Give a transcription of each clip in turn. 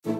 Hi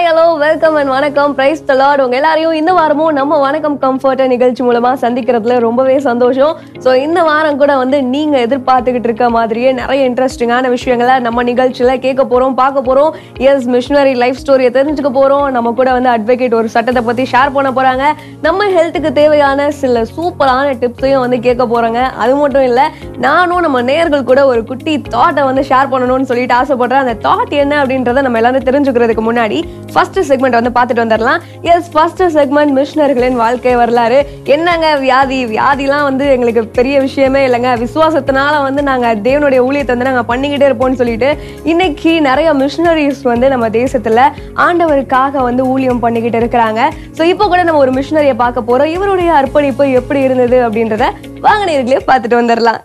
hello welcome and வணக்கம் praise the Lord. உங்க எல்லாரையும் இந்த வாரமும் நம்ம வணக்கம் கம்ஃபர்ட் நிகழ்ச்சி மூலமா சந்திக்கிறதுல ரொம்பவே சந்தோஷம். ஸோ இந்த வாரம் கூட நீங்க எதிர்பார்த்துக்கிட்டு இருக்க மாதிரியே நிறைய இன்ட்ரெஸ்டிங்கான விஷயங்களை நம்ம நிகழ்ச்சியில கேட்க போறோம், பார்க்க போறோம். எஸ், மிஷனரி லைஃப் ஸ்டோரியை தெரிஞ்சுக்க போறோம். நம்ம கூட அட்வொகேட் ஒரு சட்டத்தை பத்தி ஷேர் பண்ண போறாங்க. நம்ம ஹெல்த்துக்கு தேவையான சில சூப்பரான டிப்ஸையும் கேட்க போறாங்க. அது மட்டும் இல்ல, நானும் நம்ம நேயர்கள் கூட ஒரு குட்டி தாட்டை ஷேர் பண்ணணும்னு சொல்லிட்டு ஆசைப்படுறேன். அந்த தாட் என்ன அப்படின்றத நம்ம எல்லாரும் தெரிஞ்சுக்கிறதுக்கு முன்னாடி ஃபர்ஸ்ட் செக்மெண்ட் பார்த்துட்டு வந்துடலாம். எஸ், ஃபர்ஸ்ட் செக்மெண்ட் மிஷனரிகளின் வாழ்க்கை வரலாறு. என்னங்க வியாதிலாம் எங்களுக்கு பெரிய விஷயமே இல்லைங்க. விசுவாசத்தினால நாங்க தேவனுடைய ஊழியத்தை நாங்க பண்ணிக்கிட்டே இருப்போம்னு சொல்லிட்டு இன்னைக்கு நிறைய மிஷனரிஸ் நம்ம தேசத்துல ஆண்டவருக்காக ஊழியம் பண்ணிக்கிட்டு இருக்கிறாங்க. ஸோ இப்போ கூட நம்ம ஒரு மிஷனரியை பார்க்க போறோம். இவருடைய அர்ப்பணிப்பு எப்படி இருந்தது அப்படின்றத வாங்க நேயர்களே பார்த்துட்டு வந்துடலாம்.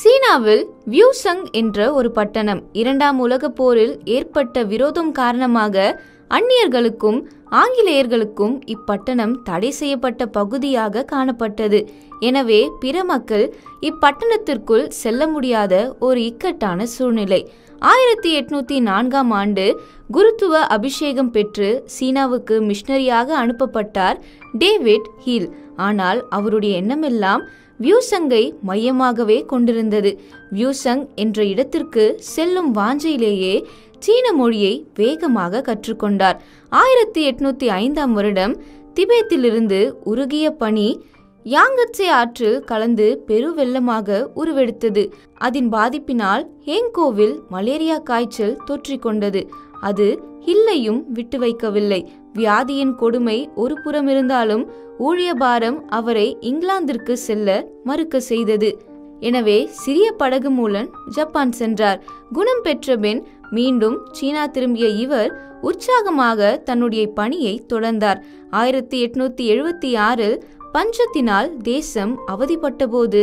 சீனாவில் வியூசங் என்ற ஒரு பட்டணம் 2ஆம் உலகப் போரில் ஏற்பட்ட விரோதம் காரணமாக அந்நியர்களுக்கும் ஆங்கிலேயர்களுக்கும் இப்பட்டணம் தடை செய்யப்பட்ட பகுதியாக காணப்பட்டது. எனவே பிற மக்கள் இப்பட்டணத்திற்குள் செல்ல முடியாத ஒரு இக்கட்டான சூழ்நிலை. 1804ஆம் ஆண்டு குருத்துவ அபிஷேகம் பெற்று சீனாவுக்கு மிஷனரியாக அனுப்பப்பட்டார் டேவிட் ஹில். ஆனால் அவருடைய எண்ணமெல்லாம் வியூசங்கை மையமாகவே கொண்டிருந்தது. வியூசங் என்ற இடத்திற்கு செல்லும் வாஞ்சையிலேயே சீன மொழியை வேகமாக கற்றுக்கொண்டார். 1805ஆம் வருடம் திபேத்திலிருந்து உருகிய பனி யாங்கட்சே ஆற்றில் கலந்து பெருவெள்ளமாக உருவெடுத்தது. அதன் பாதிப்பினால் ஹேங்கோவில் மலேரியா காய்ச்சல் தொற்றிக்கொண்டது. அது ஹில்லையும் விட்டு வைக்கவில்லை. வியாதியின் கொடுமை ஒரு புறம் இருந்தாலும் ஊழிய பாரம் அவரை இங்கிலாந்திற்கு செல்ல மறுக்க செய்தது. எனவே சிறிய படகு மூலம் ஜப்பான் சென்றார். குணம் பெற்ற பின் மீண்டும் சீனா திரும்பிய இவர் உற்சாகமாக தன்னுடைய பணியை தொடர்ந்தார். 1876இல் பஞ்சத்தினால் தேசம் அவதிப்பட்ட போது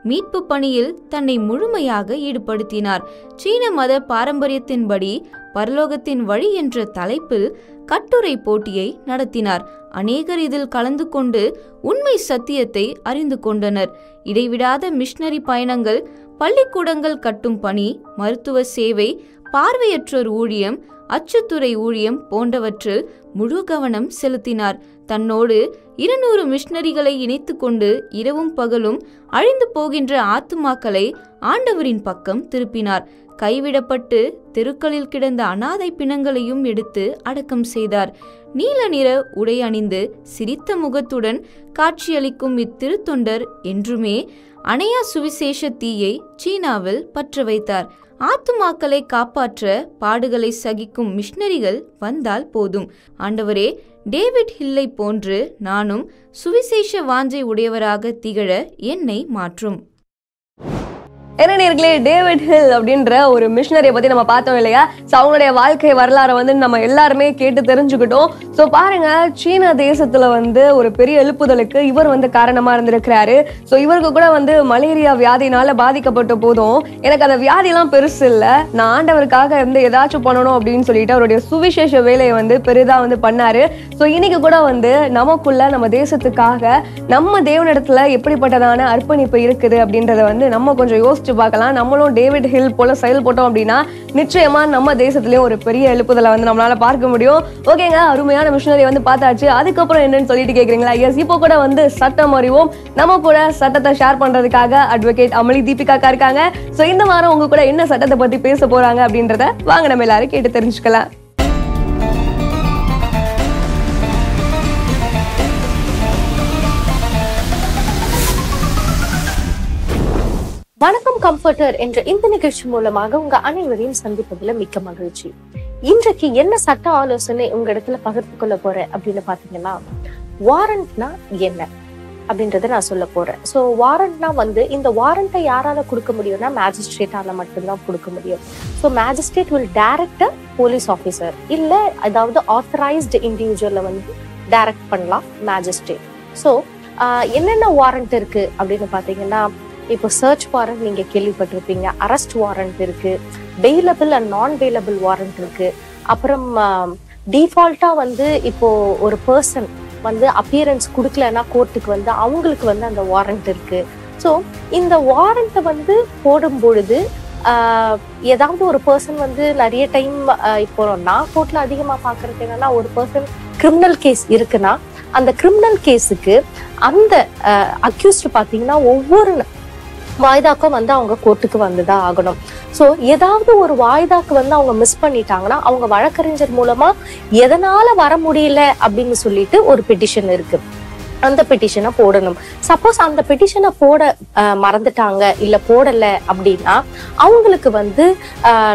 மீட்பு பணியில் தன்னை முழுமையாக ஈடுபடுத்தினார். சீன மத பாரம்பரியத்தின்படி பரலோகத்தின் வழி என்ற தலைப்பில் கட்டுரை போட்டியை நடத்தினார். அநேகர் இதில் கலந்து கொண்டு உண்மை சத்தியத்தை அறிந்து கொண்டனர். இடைவிடாத மிஷனரி பயணங்கள், பள்ளிக்கூடங்கள் கட்டும் பணி, மருத்துவ சேவை, பார்வையற்றோர் ஊழியம், அச்சுத்துறை ஊழியம் போன்றவற்றில் முழு கவனம் செலுத்தினார். தன்னோடு 200 மிஷனரிகளை இணைத்து கொண்டு இரவும் பகலும் அழிந்து போகின்ற ஆத்துமாக்களை ஆண்டவரின் பக்கம் திருப்பினார். கைவிடப்பட்டு தெருக்களில் கிடந்த அனாதை பிணங்களையும் எடுத்து அடக்கம் செய்தார். நீல நிற உடை அணிந்து சிரித்த முகத்துடன் காட்சியளிக்கும் இத்திருத்தொண்டர் என்றுமே அணையா சுவிசேஷ தீயை சீனாவில் பற்ற வைத்தார். ஆத்துமாக்களை காப்பாற்ற பாடுகளை சகிக்கும் மிஷனரிகள் வந்தால் போதும். ஆண்டவரே, டேவிட் ஹில்லை போன்று நானும் சுவிசேஷ வாஞ்சை உடையவராக திகழ என்னை மாற்றும். என்ன நேர்களே, டேவிட் ஹில் அப்படின்ற ஒரு மிஷனரியை பத்தி நம்ம பார்த்தோம் இல்லையா? ஸோ அவங்களுடைய வாழ்க்கை வரலாறை நம்ம எல்லாருமே கேட்டு தெரிஞ்சுக்கிட்டோம். ஸோ பாருங்க, சீன தேசத்துல ஒரு பெரிய எழுப்புதலுக்கு இவர் காரணமா இருந்திருக்கிறாரு. ஸோ இவருக்கு கூட மலேரியா வியாதினால பாதிக்கப்பட்ட போதும் எனக்கு அந்த வியாதிலாம் பெருசு இல்லை, நான் ஆண்டவருக்காக ஏதாச்சும் பண்ணணும் அப்படின்னு சொல்லிட்டு அவருடைய சுவிசேஷ வேலையை பெரிதா பண்ணாரு. ஸோ இன்னைக்கு கூட நமக்குள்ள நம்ம தேசத்துக்காக நம்ம தேவனிடத்துல எப்படிப்பட்டதான அர்ப்பணிப்பு இருக்குது அப்படின்றத நம்ம கொஞ்சம் யோசிச்சு பார்க்கலாம். நம்மளும் டேவிட் ஹில் போல செயல்பட்டோம் அப்படின்னா நிச்சயமா நம்ம தேசத்திலயும் ஒரு பெரிய எழுப்புதலை நம்மளால பார்க்க முடியும். ஓகேங்க, அருமையான மிஷனரி பார்த்தாச்சு. அதுக்கப்புறம் என்னன்னு சொல்லிட்டு கேக்குறீங்களா? எஸ், இப்போ கூட சட்டம் அறிவோம். நம்ம கூட சட்டத்தை ஷேர் பண்றதுக்காக அட்வொகேட் அமளி தீபிகா இருக்காங்க. சோ இந்த வாரம் உங்க கூட என்ன சட்டத்தை பத்தி பேச போறாங்க அப்படின்றத வாங்க நம்ம எல்லாரும் கேட்டு தெரிஞ்சுக்கலாம். வணக்கம் கம்ஃபர்டர் என்ற இந்த நிகழ்ச்சி மூலமாக உங்க அனைவரையும் சந்திப்பதில் மிக்க மகிழ்ச்சி. இன்றைக்கு என்ன சட்ட ஆலோசனை உங்க இடத்துல பகிர்ந்து கொள்ள போறேன் அப்படின்னு பாத்தீங்கன்னா, வாரண்ட்னா என்ன அப்படின்றத நான் சொல்ல போறேன். ஸோ வாரண்ட்னா இந்த வாரண்ட்டை யாரால கொடுக்க முடியும்னா மேஜிஸ்ட்ரேட்டால மட்டும்தான் கொடுக்க முடியும். So magistrate will direct police officer, இல்ல அதாவது ஆத்தரைஸ்டு இண்டிவிஜுவலை டைரக்ட் பண்ணலாம் மேஜிஸ்ட்ரேட். ஸோ என்னென்ன வாரண்ட் இருக்கு அப்படின்னு பாத்தீங்கன்னா, இப்போ சர்ச் வாரண்ட் நீங்க கேள்விப்பட்டிருப்பீங்க, அரெஸ்ட் வாரண்ட் இருக்கு, பெயிலபிள் அண்ட் நான் பெயிலபிள் வாரண்ட் இருக்கு. அப்புறம் டிஃபால்ட்டா வந்து இப்போ ஒரு பர்சன் வந்து அப்பியரன்ஸ் கொடுக்கலன்னா கோர்ட்டுக்கு வந்து அவங்களுக்கு வந்து அந்த வாரண்ட் இருக்கு. ஸோ இந்த வாரண்ட்டை வந்து போடும் பொழுது ஏதாவது ஒரு பர்சன் வந்து நிறைய டைம் இப்போ நான் கோர்ட்ல அதிகமா பாக்குறது என்னன்னா, ஒரு பர்சன் கிரிமினல் கேஸ் இருக்குன்னா அந்த கிரிமினல் கேஸுக்கு அந்த அக்யூஸ்ட் பாத்தீங்கன்னா ஒவ்வொரு வாய்தாக்கும் வந்து அவங்க கோர்ட்டுக்கு வந்துதான் ஆகணும். ஸோ ஏதாவது ஒரு வாய்தாக்கு வந்து அவங்க மிஸ் பண்ணிட்டாங்கன்னா அவங்க வழக்கறிஞர் மூலமா எதனால வர முடியல அப்படின்னு சொல்லிட்டு ஒரு பெட்டிஷன் இருக்கு, அந்த பெட்டிஷனை போடணும். சப்போஸ் அந்த பெட்டிஷனை போட மறந்துட்டாங்க இல்ல போடல அப்படின்னா அவங்களுக்கு வந்து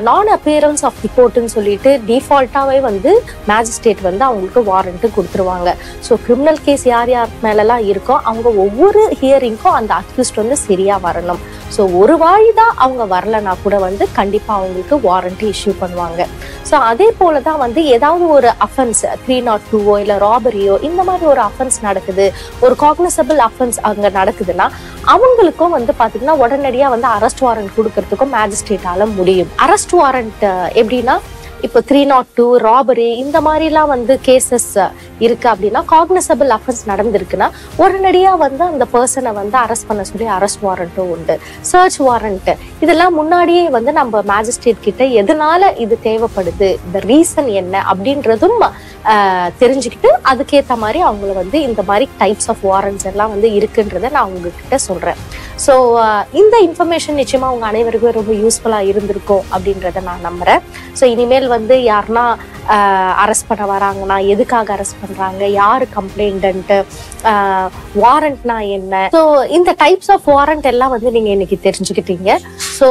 நான் அப்பியரன்ஸ் ஆஃப் தி கோர்ட்னு சொல்லிட்டு டிஃபால்ட்டாவே வந்து மேஜிஸ்ட்ரேட் வந்து அவங்களுக்கு வாரண்ட் கொடுத்துருவாங்க. ஸோ கிரிமினல் கேஸ் யார் யார் மேலெல்லாம் இருக்கோ அவங்க ஒவ்வொரு ஹியரிங்க்கும் அந்த அக்யூஸ்ட் வந்து சரியா வரணும். ஸோ ஒரு வாய்தா அவங்க வரலன்னா கூட வந்து கண்டிப்பா அவங்களுக்கு வாரண்ட் இஷ்யூ பண்ணுவாங்க. ஸோ அதே போலதான் வந்து ஏதாவது ஒரு அஃபென்ஸ் 302 இல்ல ராபரியோ இந்த மாதிரி ஒரு அஃபென்ஸ் நடக்குது, ஒரு காக்னிசபிள் அஃபென்ஸ் அங்க நடக்குதுன்னா அவங்களுக்கும் வந்து பாத்தீங்கன்னா உடனடியா வந்து அரெஸ்ட் வாரண்ட் கொடுக்கறதுக்கும் மேஜிஸ்ட்ரேட்டால முடியும். அரெஸ்ட் வாரண்ட் எப்படின்னா, இப்போ 302 ராபரி இந்த மாதிரிலாம் வந்து கேசஸ் இருக்கு அப்படின்னா, காக்னிசபிள் அஃபென்ஸ் நடந்திருக்குன்னா உடனடியா வந்து அந்த பர்சனை வந்து அரெஸ்ட் பண்ண சொல்லி அரெஸ்ட் வாரண்ட்டும் உண்டு. சர்ச் வாரண்ட் இதெல்லாம் முன்னாடியே வந்து நம்ம மேஜிஸ்ட்ரேட் கிட்ட எதனால இது தேவைப்படுது, இந்த ரீசன் என்ன அப்படின்றதும் தெரிஞ்சுக்கிட்டு அதுக்கேற்ற மாதிரி அவங்கள வந்து இந்த மாதிரி டைப்ஸ் ஆஃப் வாரண்ட்ஸ் எல்லாம் வந்து இருக்குன்றத நான் உங்ககிட்ட சொல்றேன். ஸோ இந்த இன்ஃபர்மேஷன் நிச்சயமா உங்க அனைவருக்கும் ரொம்ப யூஸ்ஃபுல்லா இருந்திருக்கும் அப்படின்றத நான் நம்புறேன். ஸோ இனிமேல் வந்து யாருன்னா அரெஸ்ட் பண்ண வராங்கன்னா எதுக்காக அரெஸ்ட் பண்றாங்க, யாரு கம்ப்ளைண்டன்ட்டு, வாரண்ட்னா என்ன, ஸோ இந்த டைப்ஸ் ஆஃப் வாரண்ட் எல்லாம் வந்து நீங்க இன்னைக்கு தெரிஞ்சுக்கிட்டீங்க. ஸோ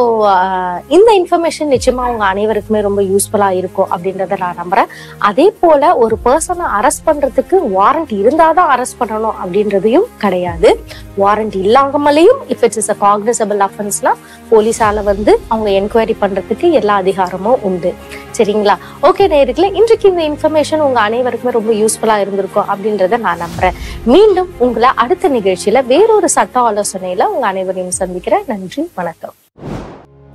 இந்த இன்ஃபர்மேஷன் நிச்சயமா உங்க அனைவருக்குமே ரொம்ப யூஸ்ஃபுல்லா இருக்கும் அப்படின்றத நான் நம்புறேன். அதே போல ஒரு பர்சனை அரெஸ்ட் பண்றதுக்கு வாரண்ட் இருந்தாதான் அரெஸ்ட் பண்ணணும் அப்படின்றதையும் கிடையாது. வாரண்ட் இல்லாமலேயும் if it's is a cognisable அஃபென்ஸ்னா போலீஸால வந்து அவங்க என்கொயரி பண்றதுக்கு எல்லா அதிகாரமும் உண்டு. சரிங்களா? ஓகே நேயர்களே, இன்றைக்கு இந்த இன்ஃபர்மேஷன் உங்க அனைவருக்குமே ரொம்ப யூஸ்ஃபுல்லா இருந்திருக்கும் அப்படின்றத நான் நம்புறேன். மீண்டும் உங்களை அடுத்த நிகழ்ச்சியில வேறொரு சட்ட ஆலோசனையில உங்க அனைவரையும் சந்திக்கிறேன். நன்றி, வணக்கம்.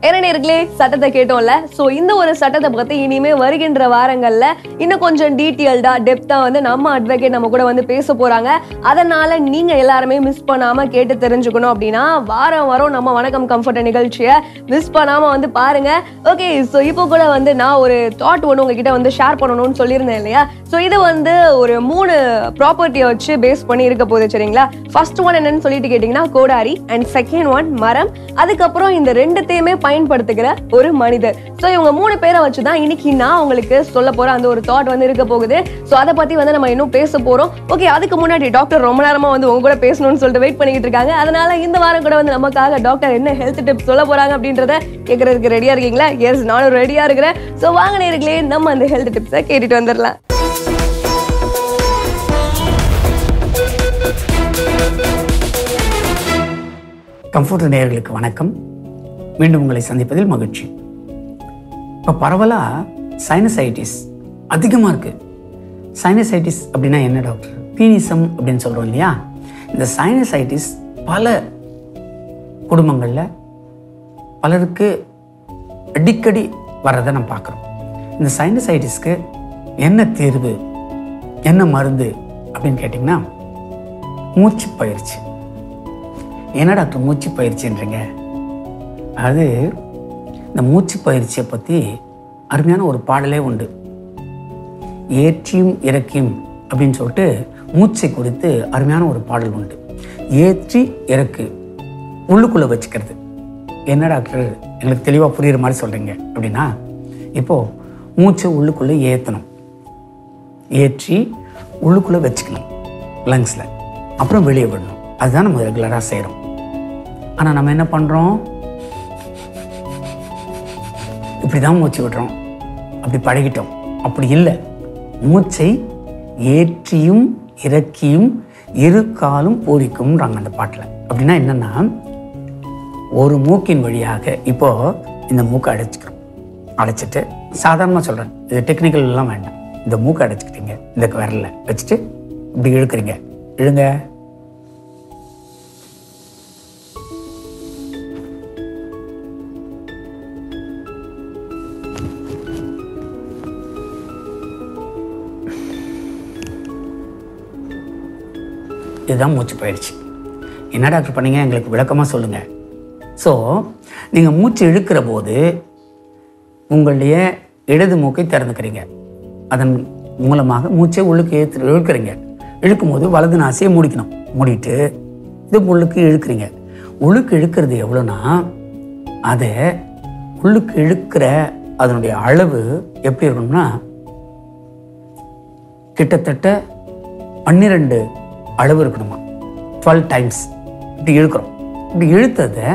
என்ன நேயர்களே, சட்டத்தை கேட்டோம்ல. சோ இந்த ஒரு சட்டத்தை பத்தி இனிமே வருகின்ற வாரங்கள்ல இன்னும் கொஞ்சம் டீட்டெயில்டா டெப்தா வந்து நம்ம அட்வொகேட் நம்ம கூட வந்து பேச போறாங்க. அதனால நீங்க எல்லாருமே மிஸ் பண்ணாம கேட்டு தெரிஞ்சுக்கணும் அப்படின்னா வாரம் வாரம் நம்ம வணக்கம் கம்ஃபர்ட் நிகழ்ச்சியை மிஸ் பண்ணாம வந்து பாருங்க. ஓகே, சோ இப்போ கூட வந்து நான் ஒரு தாட் ஒன்று உங்ககிட்ட வந்து ஷேர் பண்ணணும்னு சொல்லியிருந்தேன் இல்லையா? சோ இது வந்து ஒரு 3 ப்ராப்பர்ட்டியை வச்சு பேஸ் பண்ணி இருக்க போகுது. சரிங்களா? ஃபர்ஸ்ட் ஒன் என்னன்னு சொல்லிட்டு கேட்டீங்கன்னா கோடாரி, அண்ட் செகண்ட் ஒன் மரம், அதுக்கப்புறம் இந்த ரெண்டுத்தையுமே பயன்படுத்துகிற ஒரு மனிதர். சோ இவங்க 3 பேரை வச்சுதான் இன்னைக்கு நான் உங்களுக்கு சொல்ல போற அந்த ஒரு தாட் வந்து இருக்க போகுது. சோ அதை பத்தி வந்து நம்ம இன்னும் பேச போறோம். ஓகே, அதுக்கு முன்னாடி டாக்டர் ரொம்ப நேரமா வந்து உங்க கூட பேசணும்னு சொல்லிட்டு வெயிட் பண்ணிட்டு இருக்காங்க. அதனால இந்த வாரம் கூட வந்து நமக்காக டாக்டர் என்ன ஹெல்த் டிப்ஸ் சொல்ல போறாங்க அப்படின்றத கேட்கறதுக்கு ரெடியா இருக்கீங்களா? எஸ், நானும் ரெடியா இருக்கிறேன். சோ வாங்க நேயர்களே, நம்ம அந்த ஹெல்த் டிப்ஸை கேட்டுட்டு வந்துடலாம். கம்ஃபர்ட் நேயர்களுக்கு வணக்கம். மீண்டும் உங்களை சந்திப்பதில் மகிழ்ச்சி. இப்போ பரவலாக சைனசைட்டிஸ் அதிகமாக இருக்குது. சைனசைட்டிஸ் அப்படின்னா என்ன டாக்டர்? பீனிசம் அப்படின்னு சொல்கிறோம் இல்லையா? இந்த சைனசைட்டிஸ் பல குடும்பங்களில் பலருக்கு அடிக்கடி வர்றதை நம்ம பார்க்குறோம். இந்த சைனசைட்டிஸ்க்கு என்ன தீர்வு, என்ன மருந்து அப்படின்னு கேட்டிங்கன்னா மூச்சு பயிற்சி. என்ன டாக்டர் மூச்சு பயிற்சின்றீங்க? அது இந்த மூச்சு பயிற்சியை பற்றி அருமையான ஒரு பாடலே உண்டு. ஏற்றியும் இறக்கியும் அப்படின்னு சொல்லிட்டு மூச்சை குறித்து அருமையான ஒரு பாடல் உண்டு. ஏற்றி இறக்கு, உள்ளுக்குள்ளே வச்சுக்கிறது. என்ன டாக்டர் எங்களுக்கு தெளிவாக புரியுற மாதிரி சொல்கிறீங்க அப்படின்னா, இப்போது மூச்சை உள்ளுக்குள்ளே ஏற்றணும், ஏற்றி உள்ளுக்குள்ளே வச்சுக்கணும் லங்ஸில், அப்புறம் வெளியே விடணும். அதுதான் நம்ம ரெகுலராக செய்கிறோம். ஆனால் நம்ம என்ன பண்ணுறோம்? இப்படி தான் மூச்சு விடுறோம், அப்படி பழகிட்டோம். அப்படி இல்லை, மூச்சை ஏற்றியும் இறக்கியும் இரு காலும் பூரிக்கும்ன்றாங்க அந்த பாட்டில். அப்படின்னா என்னென்னா, ஒரு மூக்கின் வழியாக இப்போது இந்த மூக்கை அடைச்சிக்கிறோம். அடைச்சிட்டு சாதாரணமாக சொல்கிறேன், இது டெக்னிக்கல் எல்லாம் வேண்டாம். இந்த மூக்கை அடைச்சிக்கிட்டீங்க, இந்த விரலில் வச்சுட்டு இப்படி இழுக்கிறீங்க. இழுங்க, இதுதான் மூச்சு பயிற்சி. என்ன டாக்டர் பண்ணீங்க, எங்களுக்கு விளக்கமாக சொல்லுங்கள். ஸோ நீங்கள் மூச்சு இழுக்கிற போது உங்களுடைய இடது மூக்கை திறந்துக்கிறீங்க. அதன் மூலமாக மூச்சை உள்ளுக்கு இழுக்கிறீங்க. இழுக்கும் போது வலது நாசியை மூடிக்கணும். மூடிட்டு இது உள்ளுக்கு இழுக்கிறீங்க. உள்ளுக்கு இழுக்கிறது எவ்வளோன்னா, அதை உள்ளுக்கு இழுக்கிற அதனுடைய அளவு எப்படி இருக்கணும்னா, கிட்டத்தட்ட 12 அளவு இருக்கணுமா. 12 டைம்ஸ் இப்படி இழுக்கிறோம். இப்படி இழுத்ததை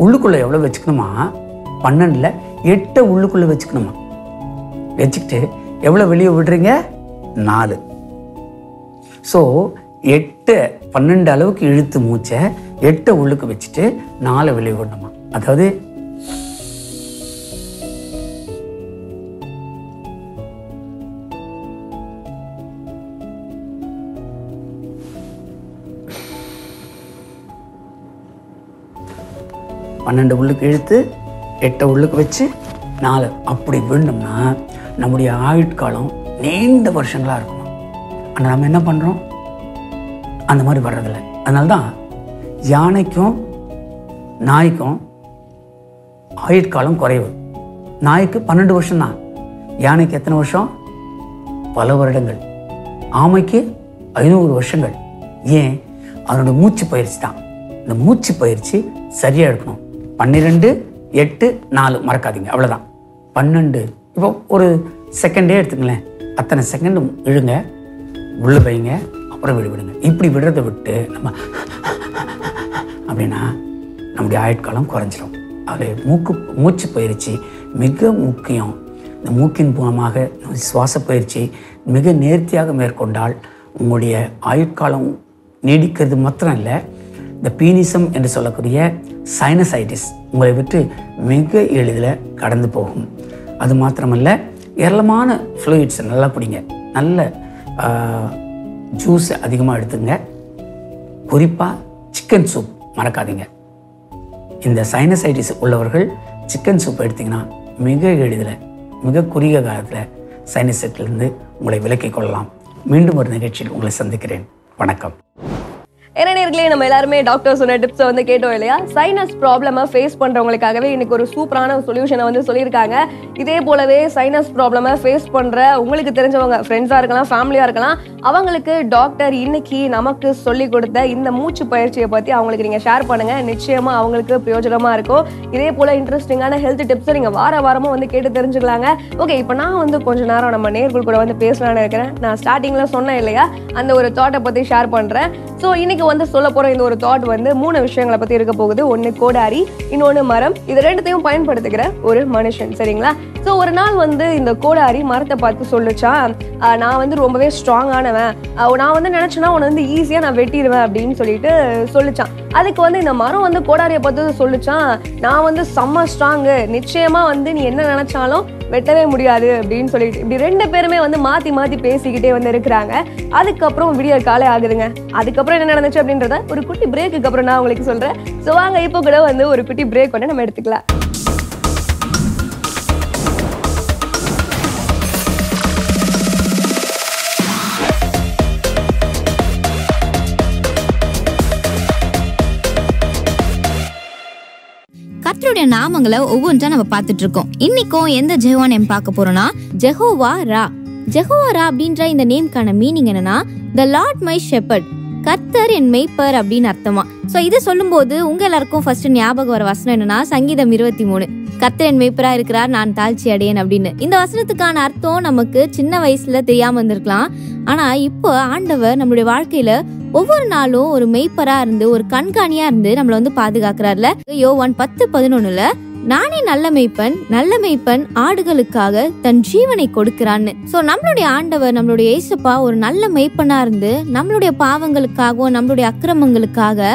உள்ளுக்குள்ளே எவ்வளோ வச்சுக்கணுமா, 12ல் 8 உள்ளுக்குள்ளே வச்சுக்கணுமா. வச்சுக்கிட்டு எவ்வளோ வெளியே விடுறீங்க, 4. ஸோ 8 12 அளவுக்கு இழுத்து மூச்சை 8 உள்ளுக்கு வச்சுட்டு 4 வெளியே விடணுமா. அதாவது பன்னெண்டு உள்ளுக்கு இழுத்து 8 உள்ளுக்கு வச்சு 4 அப்படி விடணும்னா நம்முடைய ஆயுட்காலம் நீண்ட வருஷங்களாக இருக்கணும். ஆனால் நம்ம என்ன பண்ணுறோம், அந்த மாதிரி வர்றதில்லை. அதனால தான் யானைக்கும் நாய்க்கும் ஆயுட்காலம் குறைவு. நாய்க்கு 12 வருஷம்தான், யானைக்கு எத்தனை வருஷம், பல வருடங்கள். ஆமைக்கு 500 வருஷங்கள். ஏன், அதனுடைய மூச்சு பயிற்சி தான். இந்த மூச்சு பயிற்சி சரியாக இருக்கணும். 12, 8, 4 மறக்காதீங்க, அவ்வளோதான். 12 இப்போ ஒரு செகண்டே எடுத்துங்களேன். அத்தனை செகண்டு இழுங்க, உள்ள வைங்க, அப்புறம் விடுங்க. இப்படி விடுறதை விட்டு நம்ம அப்படின்னா நம்முடைய ஆயுட்காலம் குறைஞ்சிரும். அது மூச்சு பயிற்சி மிக முக்கியம். இந்த மூக்கின் மூலமாக சுவாச பயிற்சி மிக நேர்த்தியாக மேற்கொண்டால் உங்களுடைய ஆயுட்காலம் நீடிக்கிறது மாத்திரம் இல்லை, இந்த பீனிசம் என்று சொல்லக்கூடிய சைனசைட்டிஸ் உங்களை விட்டு மிக எளிதில் கடந்து போகும். அது மாத்திரமல்ல, ஏராளமான ஃப்ளூயிட்ஸ் நல்லா குடிங்க, நல்ல ஜூஸ் அதிகமாக எடுத்துங்க. குறிப்பாக சிக்கன் சூப் மறக்காதீங்க. இந்த சைனசைட்டிஸ் உள்ளவர்கள் சிக்கன் சூப் எடுத்திங்கன்னா மிக எளிதில் மிக குறுகிய காலத்தில் சைனசைட்டிலிருந்து உங்களை விலக்கிக் கொள்ளலாம். மீண்டும் ஒரு நிகழ்ச்சியில் உங்களை சந்திக்கிறேன். வணக்கம். ஏன்னா நேர்களே, நம்ம எல்லாருமே டாக்டர் சொன்ன டிப்ஸை வந்து கேட்டோம் இல்லையா. சைனஸ் ப்ராப்ளமை ஃபேஸ் பண்றவங்களுக்காகவே இன்னைக்கு ஒரு சூப்பரான சொல்யூஷனை வந்து சொல்லியிருக்காங்க. இதே போலவே சைனஸ் ப்ராப்ளமை ஃபேஸ் பண்ற உங்களுக்கு தெரிஞ்சவங்க, ஃப்ரெண்ட்ஸா இருக்கலாம், ஃபேமிலியா இருக்கலாம், அவங்களுக்கு டாக்டர் இன்னைக்கு நமக்கு சொல்லி கொடுத்த இந்த மூச்சு பயிற்சியை பத்தி அவங்களுக்கு நீங்க ஷேர் பண்ணுங்க. நிச்சயமா அவங்களுக்கு பிரயோஜனமா இருக்கும். இதே போல இன்ட்ரெஸ்டிங்கான ஹெல்த் டிப்ஸை நீங்க வாரமும் வந்து கேட்டு தெரிஞ்சுக்கலாங்க. ஓகே, இப்போ நான் வந்து கொஞ்ச நேரம் நம்ம நேர்கள் கூட வந்து பேசலான்னு இருக்கிறேன். நான் ஸ்டார்டிங்ல சொன்னேன் இல்லையா, அந்த ஒரு தாட்டை பத்தி ஷேர் பண்றேன். ஸோ இன்னைக்கு வந்து சொல்ல போற இந்த ஒரு தாட் வந்து 3 விஷயங்களை பத்தி இருக்க போகுது. ஒன்னு கோடாரி, இன்னொன்னு மரம். இது ரெண்டுத்தையும் பயன்படுத்துகிற ஒரு மனுஷன். சரிங்களா? ஸோ ஒரு நாள் வந்து இந்த கோடாரி மரத்தை பார்த்து சொல்லிச்சான், நான் வந்து ரொம்பவே ஸ்ட்ராங்கானவன், நான் வந்து நினைச்சேன்னா உன்னை வந்து ஈஸியா நான் வெட்டிடுவேன் அப்படின்னு சொல்லிட்டு சொல்லிச்சான். அதுக்கு வந்து இந்த மரம் வந்து கோடாரியை பார்த்து சொல்லிச்சான், நான் வந்து செம்ம ஸ்ட்ராங்கு, நிச்சயமா வந்து நீ என்ன நினைச்சாலும் வெட்டவே முடியாது அப்படின்னு சொல்லிட்டு இப்படி 2 பேருமே வந்து மாத்தி மாத்தி பேசிக்கிட்டே வந்து இருக்கிறாங்க. அதுக்கப்புறம் விடியற் காலை ஆகுதுங்க. அதுக்கப்புறம் என்ன நடந்துச்சு அப்படின்றத ஒரு குட்டி பிரேக்குக்கு அப்புறம் நான் உங்களுக்கு சொல்றேன். ஸோ வாங்க இப்போ கூட வந்து ஒரு குட்டி பிரேக் வந்து நம்ம எடுத்துக்கலாம். கர்த்தருடைய நாமங்களை ஒவ்வொன்றா நம்ம பார்த்துட்டு இருக்கோம். இன்னைக்கும் எந்த ஜெஹோவா நேம் பார்க்க போறோம்னா ஜெஹோவா ரா. ஜெஹோவா ரா அப்படின்ற இந்த நேம்கான மீனிங் என்னன்னா த லார்ட் மை ஷெப்பர்ட், கர்த்தர் என் மெய்ப்பர் அப்படின்னு அர்த்தமா. சோ இது சொல்லும் போது உங்க எல்லாருக்கும் ஃபர்ஸ்ட் ஞாபகம் வர வசனம் என்னன்னா சங்கீதம் 23, கர்த்தர் என் மெய்ப்பரா இருக்கிறார், நான் தாழ்ச்சி அடையேன் அப்படின்னு. இந்த வசனத்துக்கான அர்த்தம் நமக்கு சின்ன வயசுல தெரியாம இருந்திருக்கலாம். ஆனா இப்போ ஆண்டவர் நம்மளுடைய வாழ்க்கையில ஒவ்வொரு நாளும் ஒரு மெய்ப்பரா இருந்து ஒரு கண்காணியா இருந்து நம்மள வந்து பாதுகாக்கிறார்ல. யோவான் 10:11 நானே நல்ல மெய்ப்பன் ஆடுகளுக்காக தன் ஜீவனை கொடுக்கிறான்னு. சோ நம்மளுடைய ஆண்டவர், நம்மளுடைய இயேசுப்பா ஒரு நல்ல மெய்ப்பனா இருந்து நம்மளுடைய பாவங்களுக்காகவும் நம்மளுடைய அக்கிரமங்களுக்காக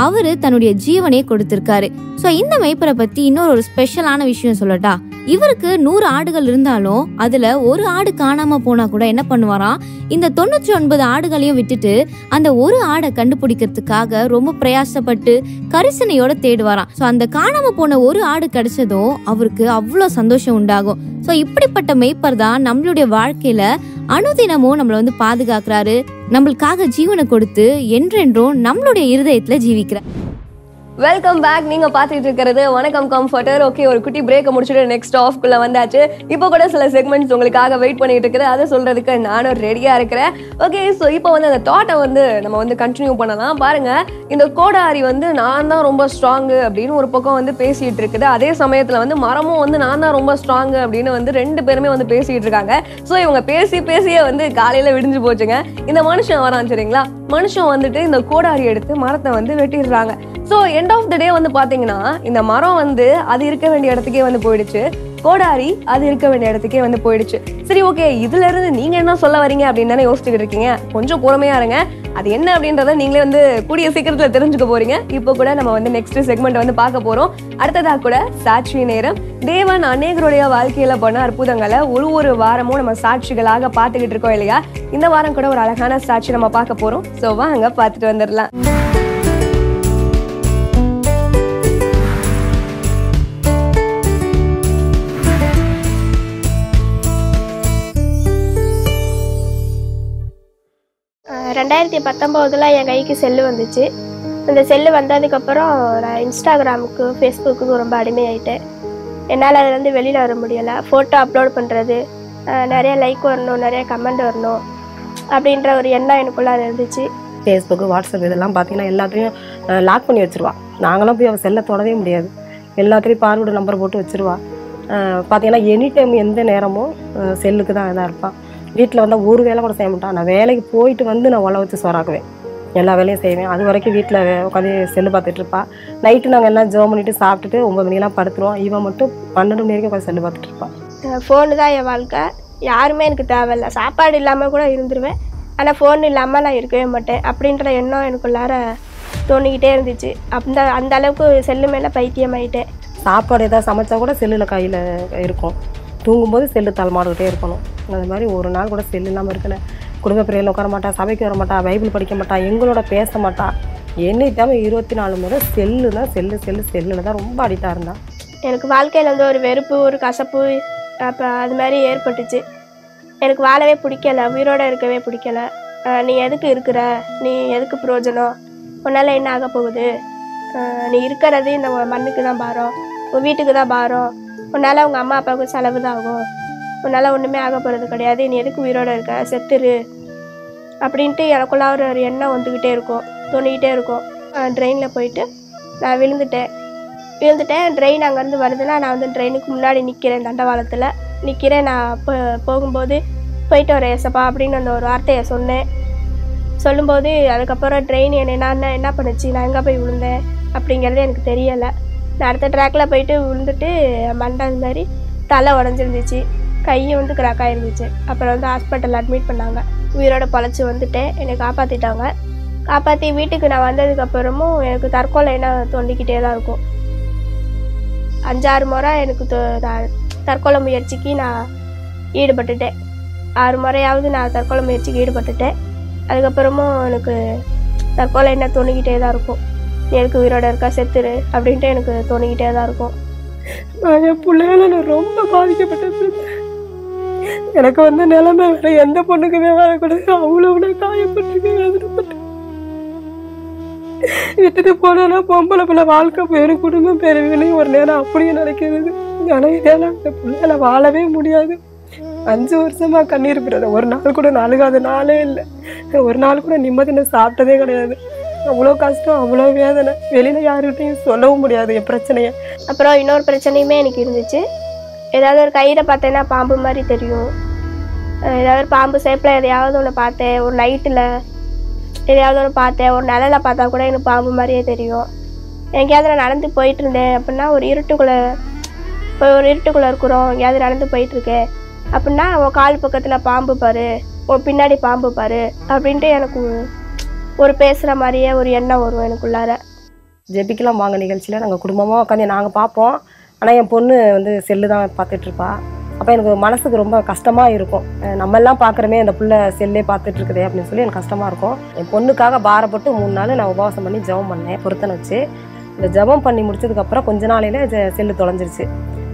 அவரு தன்னுடைய ஜீவனை கொடுத்திருக்காரு. சோ இந்த மெய்ப்பரை பத்தி இன்னொரு ஸ்பெஷலான விஷயம் சொல்லட்டா, இவருக்கு 100 ஆடுகள் இருந்தாலும் அதுல ஒரு ஆடு காணாம போனா கூட என்ன பண்ணுவாராம், இந்த 99 ஆடுகளையும் விட்டுட்டு அந்த ஒரு ஆடை கண்டுபிடிக்கிறதுக்காக ரொம்ப பிரயாசப்பட்டு கரிசனையோட தேடுவாராம். சோ அந்த காணாம போன ஒரு ஆடு கிடைச்சதும் அவருக்கு அவ்வளவு சந்தோஷம் உண்டாகும். சோ இப்படிப்பட்ட மெய்ப்பர் தான் நம்மளுடைய வாழ்க்கையில அனுதினமும் நம்மளை வந்து பாதுகாக்கிறாரு, நம்மளுக்காக ஜீவனை கொடுத்து என்றென்றும் நம்மளுடைய இருதயத்துல ஜீவிக்கிறார். Welcome back. நீங்க பாத்துட்டு இருக்கிறது வணக்கம் கம்ஃபர்டர். ஓகே, ஒரு குட்டி பிரேக்கை முடிச்சுட்டு நெக்ஸ்ட் ஆஃப்குள்ள வந்தாச்சு. இப்போ கூட சில செக்மெண்ட்ஸ் உங்களுக்காக வெயிட் பண்ணிட்டு இருக்குது, அதை சொல்றதுக்கு நானும் ரெடியா இருக்கிறேன். ஓகே, ஸோ இப்போ வந்து அந்த தாட்டை வந்து நம்ம வந்து கண்டினியூ பண்ணலாம். பாருங்க, இந்த கோடாரி வந்து நான் தான் ரொம்ப ஸ்ட்ராங்கு அப்படின்னு ஒரு பக்கம் வந்து பேசிட்டு இருக்குது. அதே சமயத்துல வந்து மரமும் வந்து நான் தான் ரொம்ப ஸ்ட்ராங்கு அப்படின்னு வந்து ரெண்டு பேருமே வந்து பேசிட்டு இருக்காங்க. ஸோ இவங்க பேசியே வந்து காலையில விடிஞ்சு போச்சுங்க. இந்த மனுஷன் வரான் சரிங்களா, மனுஷன் வந்துட்டு இந்த கோடாரி எடுத்து மரத்தை வந்து வெட்டிடுறாங்க. ஸோ எண்ட் ஆஃப் த டே வந்து பாத்தீங்கன்னா இந்த மரம் வந்து அது இருக்க வேண்டிய இடத்துக்கே வந்து போயிடுச்சு, கோடாரி அது இருக்க வேண்டிய இடத்துக்கே வந்து போயிடுச்சு. சரி, ஓகே, இதுல இருந்து நீங்க என்ன சொல்ல வரீங்க அப்படின்னு தானே யோசிச்சுக்கிட்டு இருக்கீங்க. கொஞ்சம் பொறுமையா இருங்க, அது என்ன அப்படின்றத நீங்களே வந்து கூடிய சீக்கிரத்துல தெரிஞ்சுக்க போறீங்க. இப்போ கூட நம்ம வந்து நெக்ஸ்ட் செக்மெண்ட் வந்து பார்க்க போறோம். அடுத்ததா கூட சாட்சி நேரம். தேவன் அநேகருடைய வாழ்க்கையில பண்ண அற்புதங்களை ஒரு வாரமும் நம்ம சாட்சிகளாக பார்த்துக்கிட்டு இருக்கோம் இல்லையா. இந்த வாரம் கூட ஒரு அழகான சாட்சி நம்ம பார்க்க போறோம். ஸோ வாங்க பார்த்துட்டு வந்துடலாம். ரெண்டாயிரத்தி 19 என் கைக்கு செல்லு வந்துச்சு. அந்த செல்லு வந்ததுக்கப்புறம் நான் இன்ஸ்டாகிராமுக்கு ஃபேஸ்புக்கு ரொம்ப அடிமையாயிட்டேன். என்னால் அதுலேருந்து வெளியில் வர முடியலை. ஃபோட்டோ அப்லோட் பண்ணுறது, நிறைய லைக் வரணும், நிறைய கமெண்ட் வரணும் அப்படின்ற ஒரு எண்ணம் எனக்குள்ளே இருந்துச்சு. ஃபேஸ்புக்கு, வாட்ஸ்அப் இதெல்லாம் பார்த்தீங்கன்னா எல்லாத்தையும் லாக் பண்ணி வச்சுருவா. நாங்களாம் போய் அவள் செல்லை தொடவே முடியாது. எல்லாத்துலேயும் பார்வோட நம்பர் போட்டு வச்சுருவா. பார்த்தீங்கன்னா எனி டைம் எந்த நேரமும் செல்லுக்கு தான் இதாக இருப்பாள். வீட்டில் வந்தால் ஒரு வேலை கூட செய்ய மாட்டான். நான் வேலைக்கு போயிட்டு வந்து நான் உழ வச்சு சோறாக்குவேன், எல்லா வேலையும் செய்வேன். அது வரைக்கும் வீட்டில் உட்காந்து செல்லு பார்த்துட்டு இருப்பா. நைட்டு நாங்கள் எல்லாம் ஜோ பண்ணிவிட்டு சாப்பிட்டுட்டு 9 மணிக்கெல்லாம் படுத்துருவோம். இவன் மட்டும் 12 மணி வரைக்கும் உட்காந்து செல்லு பார்த்துட்டு இருப்பான். ஃபோனு தான் என் வாழ்க்கை, யாருமே எனக்கு தேவையில்லை. சாப்பாடு இல்லாமல் கூட இருந்துருவேன், ஆனால் ஃபோன் இல்லாமல் நான் இருக்கவே மாட்டேன் அப்படின்ற எண்ணம் எனக்குள்ளார தோணிக்கிட்டே இருந்துச்சு. அந்த அளவுக்கு செல்லு மேலே பைத்தியமாயிட்டேன். சாப்பாடு எதாவது சமைச்சா கூட செல்லில் கையில் இருக்கும், தூங்கும்போது செல்லு தலைமாடுகிட்டே இருக்கணும். அது மாதிரி ஒரு நாள் கூட செல்லு இல்லாமல் இருக்கணும். குடும்ப பிரிவில் உட்கார மாட்டா, சபைக்கு வர மாட்டா, பைபிள் படிக்க மாட்டா, எங்களோட பேச மாட்டா. என்னைக்காம 24 முறை செல்லு தான், செல்லில் தான் ரொம்ப அடிக்டாக இருந்தான். எனக்கு வாழ்க்கையில் வந்து ஒரு வெறுப்பு, ஒரு கசப்பு அப்போ அது மாதிரி ஏற்பட்டுச்சு. எனக்கு வாழவே பிடிக்கலை, உயிரோடு இருக்கவே பிடிக்கலை. நீ எதுக்கு இருக்கிற, நீ எதுக்கு பிரயோஜனம், உன்னால் என்ன ஆக போகுது, நீ இருக்கிறது இந்த மண்ணுக்கு தான் பாரம், உன் வீட்டுக்கு தான் பாரம், உன்னால் உங்கள் அம்மா அப்பாவுக்கு செலவு தான் ஆகும், உன்னால் ஒன்றுமே ஆக போகிறது கிடையாது, நீ எதுக்கு உயிரோடு இருக்க, செத்துரு அப்படின்ட்டு எனக்குள்ள ஒரு எண்ணம் வந்துக்கிட்டே இருக்கும், தோணிக்கிட்டே இருக்கும். ட்ரெயினில் போயிட்டு நான் விழுந்துட்டேன். ட்ரெயின் அங்கேருந்து வருதுன்னா நான் வந்து ட்ரெயினுக்கு முன்னாடி நிற்கிறேன், தண்டவாளத்தில் நிற்கிறேன். நான் போகும்போது போயிட்டு வரேன் ஏசப்பா அப்படின்னு அந்த ஒரு வார்த்தையை சொன்னேன். சொல்லும்போது அதுக்கப்புறம் ட்ரெயின் என்ன பண்ணுச்சு, நான் எங்கே போய் விழுந்தேன் அப்படிங்கிறது எனக்கு தெரியலை. நான் அடுத்த ட்ராக்கில் போயிட்டு விழுந்துட்டு மண்டை மாதிரி தலை உடஞ்சிருந்துச்சு, கையும் வந்து கிராக்காக இருந்துச்சு. அப்புறம் வந்து ஹாஸ்பிட்டலில் அட்மிட் பண்ணாங்க. உயிரோட பொழைச்சி வந்துட்டேன், என்னை காப்பாற்றிட்டாங்க. காப்பாற்றி வீட்டுக்கு நான் வந்ததுக்கப்புறமும் எனக்கு தற்கொலை என்ன தோண்டிக்கிட்டே தான் இருக்கும். 5-6 முறை எனக்கு தற்கொலை முயற்சிக்கு நான் ஈடுபட்டுட்டேன். 6 முறையாவது நான் தற்கொலை முயற்சிக்கு ஈடுபட்டுட்டேன். அதுக்கப்புறமும் எனக்கு தற்கொலை என்ன தோணிக்கிட்டே தான் இருக்கும். எனக்கு உயிரோட இருக்கா, செத்துரு அப்படின்ட்டு எனக்கு தோணிக்கிட்டே தான் இருக்கும். நான் என் பிள்ளையால நான் ரொம்ப பாதிக்கப்பட்டது. எனக்கு வந்து நிலைமை வேற எந்த பொண்ணுக்குமே வரக்கூடாது, அவ்வளோ காயப்பட்டிருக்கேன், வேதனைப்பட்டு விட்டுட்டு போனா பொம்பளை பிள்ளை வாழ்க்கை பேரும் குடும்பம் பேருவிலையும் ஒரு நேரம் அப்படியே நடக்கிறது. ஆனால் இதெல்லாம் அந்த பிள்ளையால வாழவே முடியாது. 5 வருஷமா கண்ணீர் பிறந்த ஒரு நாள் கூட அழுகாத நாளே இல்லை. ஒரு நாள் கூட நிம்மதியை சாப்பிட்டதே கிடையாது. அவ்வளோ கஷ்டம், அவ்வளோ வேதனை, வெளியில் யாருக்கிட்டையும் சொல்லவும் முடியாது என் பிரச்சனையை. அப்புறம் இன்னொரு பிரச்சனையுமே எனக்கு இருந்துச்சு. ஏதாவது ஒரு கயிறை பார்த்தேன்னா பாம்பு மாதிரி தெரியும். ஏதாவது ஒரு பாம்பு சேப்பில் எதையாவது ஒன்று பார்த்தேன், ஒரு நைட்டில் எதையாவது ஒன்று பார்த்தேன், ஒரு நிழலை பார்த்தா கூட எனக்கு பாம்பு மாதிரியே தெரியும். எங்கேயாவது நான் நடந்து போயிட்டு இருந்தேன் அப்படின்னா ஒரு இருட்டுக்குள்ளே இருக்கிறோம், எங்கேயாவது நடந்து போயிட்டுருக்கேன் அப்படின்னா உன் கால் பக்கத்தில் பாம்பு பாரு, உன் பின்னாடி பாம்பு பாரு அப்படின்ட்டு எனக்கு ஒரு பேசுகிற மாதிரியே ஒரு எண்ணம் வரும் எனக்குள்ளார. ஜெபிக்கலாம் வாங்க நிகழ்ச்சியில் நாங்கள் குடும்பமாக உட்காந்து நாங்கள் பார்ப்போம். ஆனால் என் பொண்ணு வந்து செல்லு தான் பார்த்துட்ருப்பா. அப்போ எனக்கு மனசுக்கு ரொம்ப கஷ்டமாக இருக்கும். நம்மெல்லாம் பார்க்குறமே அந்த பிள்ளை செல்லே பார்த்துட்ருக்குதே அப்படின்னு சொல்லி எனக்கு கஷ்டமாக இருக்கும். என் பொண்ணுக்காக பாரப்பட்டு 3 நாள் நான் உபவாசம் பண்ணி ஜெபம் பண்ணேன், பொருத்தனை வச்சு. இந்த ஜெபம் பண்ணி முடிச்சதுக்கப்புறம் கொஞ்ச நாளையில் செல்லு தொலைஞ்சிருச்சு.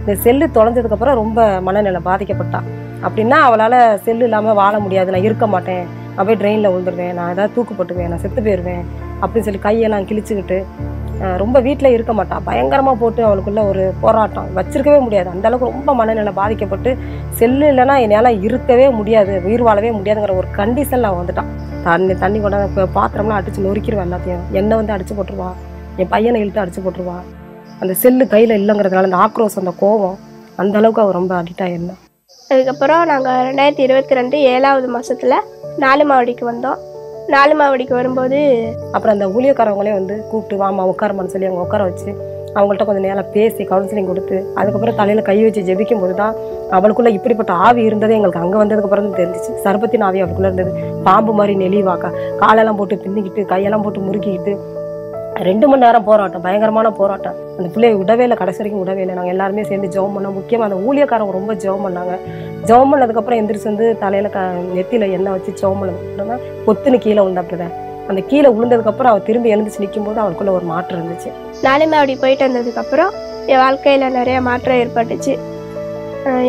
இந்த செல்லு தொலைஞ்சதுக்கப்புறம் ரொம்ப மனநிலை பாதிக்கப்பட்டான். அப்படின்னா அவளால் செல்லு இல்லாமல் வாழ முடியாது, நான் இருக்க மாட்டேன், நான் போய் ட்ரெயினில் விழுந்துருவேன், நான் ஏதாவது தூக்குப்பட்டுவேன், நான் செத்து போயிடுவேன் அப்படின்னு சொல்லி கையெல்லாம் கிழிச்சுக்கிட்டு ரொம்ப வீட்டில் இருக்க மாட்டான். பயங்கரமாக போட்டு அவளுக்குள்ள ஒரு போராட்டம், வச்சிருக்கவே முடியாது, அந்த அளவுக்கு ரொம்ப மனநிலை பாதிக்கப்பட்டு செல்லு இல்லைன்னா என்னால் இருக்கவே முடியாது, உயிர் வாழவே முடியாதுங்கிற ஒரு கண்டிஷனில் அவன் வந்துட்டான். தண்ணி கொண்டாந்து பாத்திரம்லாம் அடித்து நொறுக்கிடுவான், எல்லாத்தையும் எண்ணெய் வந்து அடித்து போட்டுருவா, என் பையனை இழுத்து அடித்து போட்டுருவா. அந்த செல்லு கையில் இல்லைங்கிறதுனால அந்த ஆக்ரோஷம், அந்த கோபம், அந்த அளவுக்கு அவள் ரொம்ப அடிக்ட் ஆகிருந்தான். அதுக்கப்புறம் நாங்கள் 2022 7வது மாதத்தில் 4 மாவடிக்கு வந்தோம். 4 மாவடிக்கு வரும்போது அப்புறம் அந்த ஊழியக்காரவங்களே வந்து கூப்பிட்டு வாமா உட்காரமான்னு சொல்லி அவங்க உட்கார வச்சு அவங்கள்ட்ட கொஞ்சம் நேரம் பேசி கவுன்சிலிங் கொடுத்து அதுக்கப்புறம் தலையில் கை வச்சு ஜெபிக்கும் போது தான் அவளுக்குள்ள இப்படிப்பட்ட ஆவி இருந்ததே எங்களுக்கு அங்கே வந்ததுக்கப்புறம் தான் தெரிஞ்சிச்சு. சர்பத்தின் ஆவி அவளுக்குள்ள இருந்தது. பாம்பு மாதிரி நெளிவாக்கா, காலெல்லாம் போட்டு பின்னிக்கிட்டு கையெல்லாம் போட்டு முறுக்கிக்கிட்டு 2 மணி நேரம் போராட்டம், பயங்கரமான போராட்டம். அந்த பிள்ளையை விடவே இல்லை, கடைசி வரைக்கும் விடவே இல்லை. நாங்கள் எல்லாருமே சேர்ந்து ஜெபம் பண்ணோம். முக்கியமாக அந்த ஊழியக்காரங்க ரொம்ப ஜெபம் பண்ணாங்க. ஜெபம் பண்ணதுக்கப்புறம் எந்திரிச்சு வந்து தலையில் நெத்தியில் எண்ணெய் வச்சு ஜெபம் பண்ணதுன்னா பொத்துன்னு கீழே விழுந்தாப்புறத. அந்த கீழே விழுந்ததுக்கப்புறம் அவள் திரும்பி எழுந்துச்சு நிற்கும் போது அவளுக்குள்ள ஒரு மாற்றம் இருந்துச்சு. 4 மாவடி போயிட்டு வந்ததுக்கப்புறம் என் வாழ்க்கையில் நிறைய மாற்றம் ஏற்பட்டுச்சு.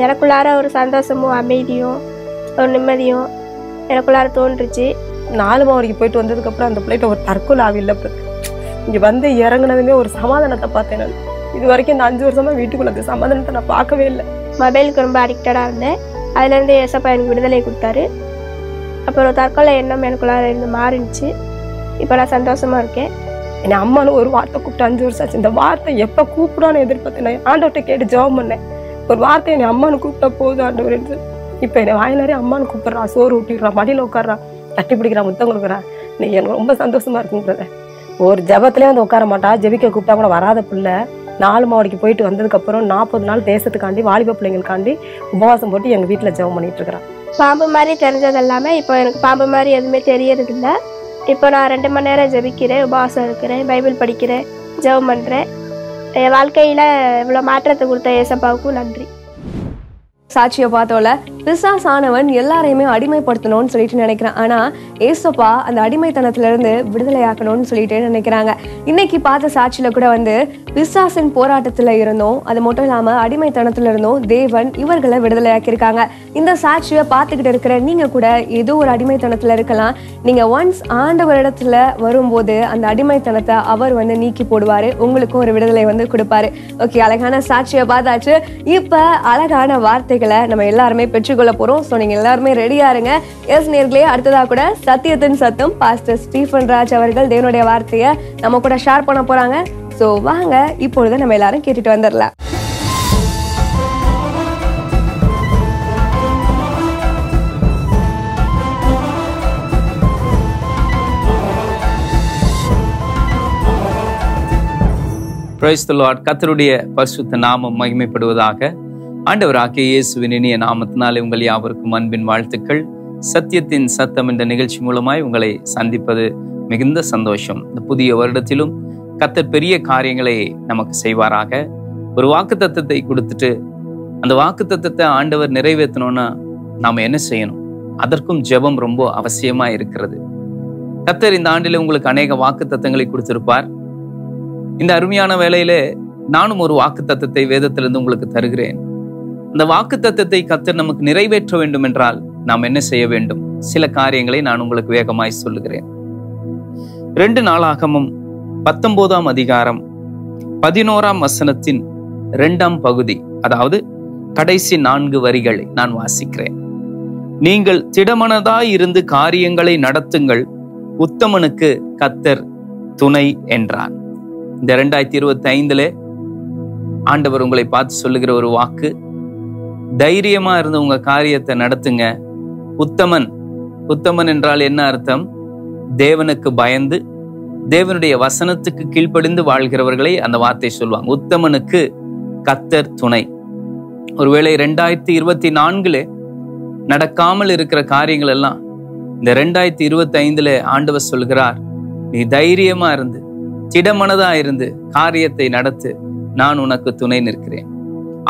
எனக்குள்ளார ஒரு சந்தோஷமும் அமைதியும் ஒரு நிம்மதியும் எனக்குள்ளார தோன்றுச்சு. 4 மாவடிக்கு போயிட்டு வந்ததுக்கப்புறம் அந்த பிள்ளைகிட்ட ஒரு தற்கொலை ஆவி இல்லை. இங்கே வந்து இறங்குனதுமே ஒரு சமாதானத்தை பார்த்தேன். நான் இது வரைக்கும் இந்த 5 வருஷமா வீட்டுக்குள்ள அந்த சமாதானத்தை நான் பார்க்கவே இல்லை. மொபைலுக்கு ரொம்ப அடிக்டடாக இருந்தேன். அதுலேருந்து ஏசப்பா எனக்கு விடுதலை கொடுத்தாரு. அப்புறம் தற்கொலை எண்ணம் எனக்குள்ளார இருந்து மாறிடுச்சு. இப்போ நான் சந்தோஷமா இருக்கேன். என்னை அம்மானு ஒரு வார்த்தை கூப்பிட்டு 5 வருஷம் ஆச்சு. இந்த வார்த்தை எப்போ கூப்பிடான்னு எதிர்பார்த்தேன். நான் ஆண்டவர்கிட்ட கேட்டு ஜெபம் பண்ணேன். ஒரு வார்த்தை என்னை அம்மானு கூப்பிட்டா போதும் ஆண்டவர். இப்போ என்னை வாயிலாரே அம்மானு கூப்பிட்றா, சோறு ஊட்டிடுறா, மடியில் உட்காடுறா, தட்டி பிடிக்கிறா, முத்தம் கொடுக்குறா. நீ எனக்கு ரொம்ப சந்தோஷமா இருக்குங்கிறத. ஒரு ஜபத்திலே வந்து உட்கார மாட்டா, ஜெபிக்க கூப்பிட்டா கூட வராத பிள்ளை 4 மாவடிக்கு போயிட்டு வந்ததுக்கப்புறம் 40 நாள் தேசத்துக்காண்டி வாலிப பிள்ளைங்களுக்காண்டி உபவாசம் போட்டு எங்கள் வீட்டில் ஜெபம் பண்ணிட்டு இருக்கிறான். பாம்பு மாதிரி தெரிஞ்சது எல்லாமே இப்போ எனக்கு பாம்பு மாதிரி எதுவுமே தெரியறதில்ல. இப்போ நான் 2 மணி நேரம் ஜெபிக்கிறேன், உபவாசம் இருக்கிறேன், பைபிள் படிக்கிறேன், ஜெபம் பண்ணுறேன். என் வாழ்க்கையில் இவ்வளோ மாற்றத்தை கொடுத்த ஏசப்பாவுக்கும் நன்றி. சாட்சியை பார்த்தோம்ல, பிசாசானவன் எல்லாரையுமே அடிமைப்படுத்தணும்னு சொல்லிட்டு நினைக்கிறான். ஆனா ஏசப்பா அந்த அடிமைத்தனத்துல இருந்து விடுதலையாக்கணும்னு சொல்லிட்டு நினைக்கிறாங்க. இன்னைக்கு பார்த்த சாட்சியில கூட வந்து பிசாசின் போராட்டத்துல இருந்தோம், அது மட்டும் இல்லாம அடிமைத்தனத்துல இருந்தோம் தேவன் இவர்களை விடுதலையாக்கியிருக்காங்க. இந்த சாட்சியை பார்த்துக்கிட்டு இருக்கிற நீங்க கூட ஏதோ ஒரு அடிமைத்தனத்துல இருக்கலாம். நீங்க ஒன்ஸ் ஆண்டவரிடத்துல வரும்போது அந்த அடிமைத்தனத்தை அவர் வந்து நீக்கி போடுவாரு, உங்களுக்கும் ஒரு விடுதலை வந்து கொடுப்பாரு. ஓகே, அழகான சாட்சியை பார்த்தாச்சு. இப்ப அழகான வார்த்தைகளை நம்ம எல்லாருமே பெற்றுக்கொள்ள போறோம். ஸோ நீங்க எல்லாருமே ரெடியா இருங்க. எஸ் நேர்களே, அடுத்ததா கூட சத்தியத்தின் சத்தம் பாஸ்டர் ஸ்டீஃபன் ராஜ் அவர்கள் தேவனுடைய வார்த்தையை நம்ம கூட ஷேர் பண்ண போறாங்க. ஸோ வாங்க இப்பொழுது நம்ம எல்லாரும் கேட்டுட்டு வந்துடலாம். Praise the Lord. கர்த்தருடைய பரிசுத்த நாமம் மகிமைப்படுவதாக. ஆண்டவராகிய இயேசுவின் இனிய நாமத்தினாலே உங்கள் யாவருக்கும் அன்பின் வாழ்த்துக்கள். சத்தியத்தின் சத்தம் என்ற நிகழ்ச்சி மூலமாய் உங்களை சந்திப்பது மிகுந்த சந்தோஷம். இந்த புதிய வருடத்திலும் கர்த்தர் பெரிய காரியங்களை நமக்கு செய்வாராக. ஒரு வாக்குத்தத்தத்தை கொடுத்துட்டு அந்த வாக்குத்தத்தத்தை ஆண்டவர் நிறைவேற்றணும்னா நாம என்ன செய்யணும்? அதற்கும் ஜெபம் ரொம்ப அவசியமா இருக்கிறது. கர்த்தர் இந்த ஆண்டில உங்களுக்கு அநேக வாக்குத்தத்தங்களை கொடுத்திருப்பார். இந்த அருமையான வேளையில நானும் ஒரு வாக்குத்தத்தத்தை வேதத்திலிருந்து உங்களுக்கு தருகிறேன். அந்த வாக்குத்தத்தத்தை கர்த்தர் நமக்கு நிறைவேற்ற வேண்டும் என்றால் நாம் என்ன செய்ய வேண்டும்? சில காரியங்களை நான் உங்களுக்கு வேகமாய் சொல்லுகிறேன். 2 நாளாகமம் 19ஆம் அதிகாரம் 11ஆம் வசனத்தின் 2ஆம் பகுதி, அதாவது கடைசி 4 வரிகளை நான் வாசிக்கிறேன். நீங்கள் திடமனதாய் இருந்து காரியங்களை நடத்துங்கள், உத்தமனுக்கு கர்த்தர் துணை என்றார். இந்த 2025 ஆண்டவர் உங்களை பார்த்து சொல்லுகிற ஒரு வாக்கு, தைரியமா இருந்து உங்க காரியத்தை நடத்துங்க. உத்தமன் என்றால் என்ன அர்த்தம்? தேவனுக்கு பயந்து தேவனுடைய வசனத்துக்கு கீழ்ப்படிந்து வாழ்கிறவர்களை அந்த வார்த்தை சொல்லுவாங்க. உத்தமனுக்கு கர்த்தர் துணை. ஒருவேளை 2024 நடக்காமல் இருக்கிற காரியங்கள் எல்லாம் இந்த 2025 ஆண்டவர் சொல்கிறார், நீ தைரியமா இருந்து திடமனதா இருந்து காரியத்தை நடத்து, நான் உனக்கு துணை நிற்கிறேன்.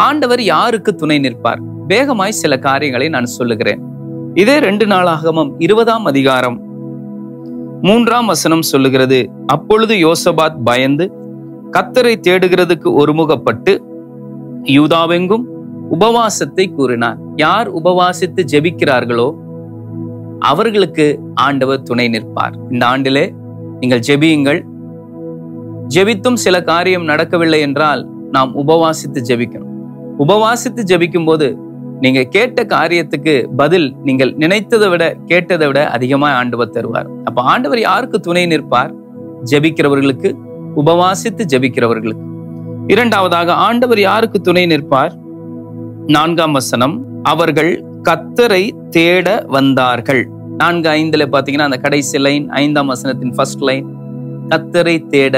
ஆண்டவர் யாருக்கு துணை நிற்பார்? வேகமாய் சில காரியங்களை நான் சொல்லுகிறேன். இதே 2 நாளாகமம் 20ஆம் அதிகாரம் 3ஆம் வசனம் சொல்லுகிறது, அப்பொழுது யோசபாத் பயந்து கர்த்தரை தேடுகிறதுக்கு ஒருமுகப்பட்டு யூதாவெங்கும் உபவாசத்தை கூறினார். யார் உபவாசித்து ஜெபிக்கிறார்களோ அவர்களுக்கு ஆண்டவர் துணை நிற்பார். இந்த ஆண்டிலே நீங்கள் ஜெபியுங்கள். ஜெபித்தும் சில காரியம் நடக்கவில்லை என்றால் நாம் உபவாசித்து ஜெபிக்கணும். உபவாசித்து ஜெபிக்கும் போது நீங்க கேட்ட காரியத்துக்கு பதில் நீங்கள் நினைத்ததை விட கேட்டதை விட அதிகமா ஆண்டவர் தருவார். அப்ப ஆண்டவர் யாருக்கு துணை நிற்பார்? ஜெபிக்கிறவர்களுக்கு, உபவாசித்து ஜெபிக்கிறவர்களுக்கு. இரண்டாவதாக ஆண்டவர் யாருக்கு துணை நிற்பார்? 4ஆம் வசனம், அவர்கள் கர்த்தரை தேட வந்தார்கள். 4:5 பாத்தீங்கன்னா அந்த கடைசி லைன், 5ஆம் வசனத்தின் ஃபர்ஸ்ட் லைன், கர்த்தரை தேட.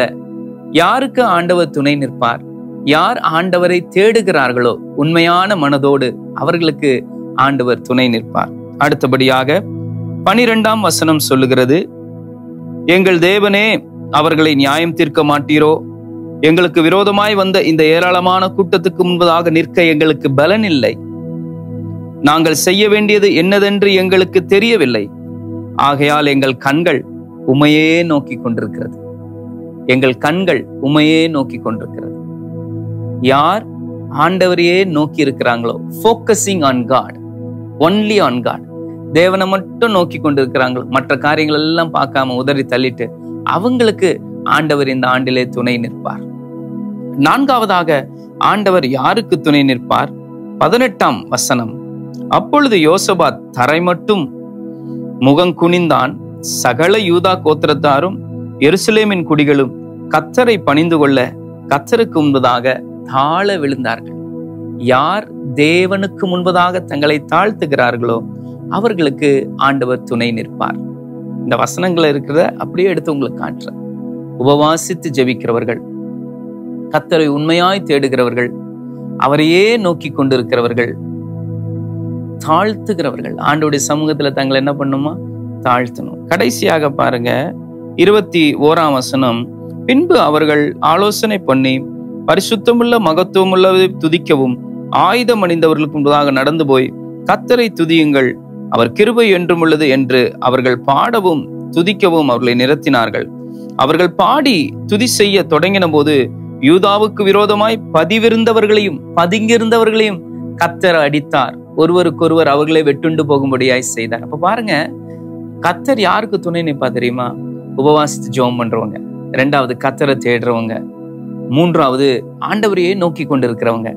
யாருக்கு ஆண்டவர் துணை நிற்பார்? யார் ஆண்டவரை தேடுகிறார்களோ உண்மையான மனதோடு அவர்களுக்கு ஆண்டவர் துணை நிற்பார். அடுத்தபடியாக 12ஆம் வசனம் சொல்லுகிறது, எங்கள் தேவனே, அவர்களை நியாயம் தீர்க்க மாட்டீரோ? எங்களுக்கு விரோதமாய் வந்த இந்த ஏராளமான கூட்டத்துக்கு முன்பதாக நிற்க எங்களுக்கு பலன் இல்லை. நாங்கள் செய்ய வேண்டியது என்னதென்று எங்களுக்கு தெரியவில்லை. ஆகையால் எங்கள் கண்கள் உம்மையே நோக்கி கொண்டிருக்கிறது. எங்கள் கண்கள் உம்மையே நோக்கி கொண்டிருக்கிறது. யார் ஆண்டவரையே நோக்கி இருக்கிறாங்களோ, focusing on God, only on God, தேவனை மட்டும் நோக்கி கொண்டிருக்கிறாங்களோ, மற்ற காரியங்கள் எல்லாம் பார்க்காம உதறி தள்ளிட்டு அவங்களுக்கு ஆண்டவர் இந்த ஆண்டிலே துணை நிற்பார். 4ஆவதாக ஆண்டவர் யாருக்கு துணை நிற்பார்? 18ஆம் வசனம், அப்பொழுது யோசபாத் தரை மட்டும் முகம் குனிந்தான். சகல யூதா கோத்திரத்தாரும் எருசலேமின் குடிகளும் கர்த்தரை பணிந்து கொள்ள கர்த்தருக்கு முன்பதாக தாழ விழுந்தார்கள். யார் தேவனுக்கு முன்பதாக தங்களை தாழ்த்துகிறார்களோ அவர்களுக்கு ஆண்டவர் துணை நிற்பார். இந்த வசனங்கள் இருக்கிறத அப்படியே எடுத்து உங்களுக்கு காட்டுற. உபவாசித்து ஜெபிக்கிறவர்கள், கர்த்தரை உண்மையாய் தேடுகிறவர்கள், அவரையே நோக்கி கொண்டிருக்கிறவர்கள், தாழ்த்துகிறவர்கள், ஆண்டவருடைய சமூகத்துல தங்களை என்ன பண்ணுமா? தாழ்த்தணும். கடைசியாக பாருங்க 21ஆம் வசனம், பின்பு அவர்கள் ஆலோசனை பண்ணி பரிசுத்தமுள்ள மகத்துவமுள்ளதை துதிக்கவும் ஆயுதம் அணிந்தவர்களுக்கு முன்பதாக நடந்து போய் கர்த்தரை துதியுங்கள், அவர் கிருபை என்றும் உள்ளது என்று அவர்கள் பாடவும் துதிக்கவும் அவர்களை நிறுத்தினார்கள். அவர்கள் பாடி துதி செய்ய தொடங்கின போது யூதாவுக்கு விரோதமாய் பதுங்கியிருந்தவர்களையும் கர்த்தர் அடித்தார். ஒருவருக்கொருவர் அவர்களை வெட்டுண்டு போகும்படியாய் செய்தார். அப்ப பாருங்க, கர்த்தர் யாருக்கு துணை நிற்பா தெரியுமா? உபவாசித்து ஜெபம் பண்றவங்க, 2வது கர்த்தரை தேடுறவங்க, 3வது ஆண்டவரையே நோக்கி கொண்டிருக்கிறவங்க,